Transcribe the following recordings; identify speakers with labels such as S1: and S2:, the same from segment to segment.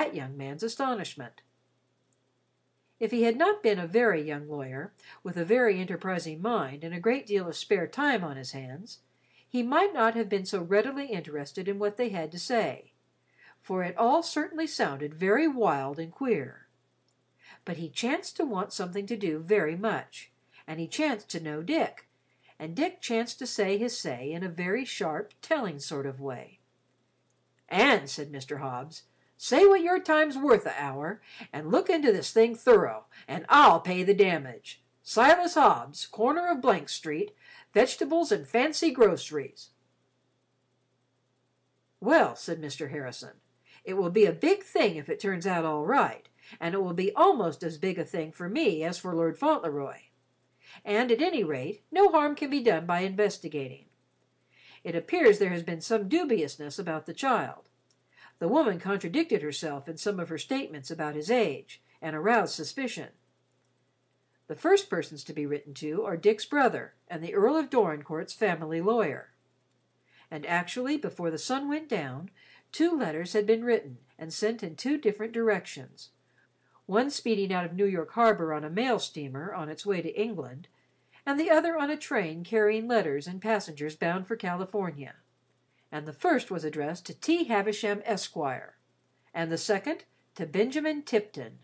S1: young man's astonishment. If he had not been a very young lawyer, with a very enterprising mind and a great deal of spare time on his hands, he might not have been so readily interested in what they had to say, for it all certainly sounded very wild and queer. But he chanced to want something to do very much, and he chanced to know Dick, and Dick chanced to say his say in a very sharp, telling sort of way. "And," said Mr. Hobbs, "say what your time's worth a hour, and look into this thing thorough, and I'll pay the damage. Silas Hobbs, corner of Blank Street, vegetables and fancy groceries." "Well," said Mr. Harrison, "it will be a big thing if it turns out all right, and it will be almost as big a thing for me as for Lord Fauntleroy. And at any rate, no harm can be done by investigating. It appears there has been some dubiousness about the child. The woman contradicted herself in some of her statements about his age, and aroused suspicion. The first persons to be written to are Dick's brother and the Earl of Dorincourt's family lawyer. And actually, before the sun went down, 2 letters had been written and sent in 2 different directions, one speeding out of New York harbor on a mail steamer on its way to England, and the other on a train carrying letters and passengers bound for California. And the first was addressed to T. Havisham, Esquire, and the second to Benjamin Tipton.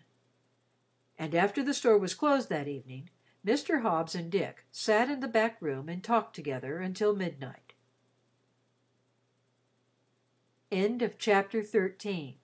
S1: And after the store was closed that evening, Mr. Hobbs and Dick sat in the back room and talked together until midnight. Chapter 14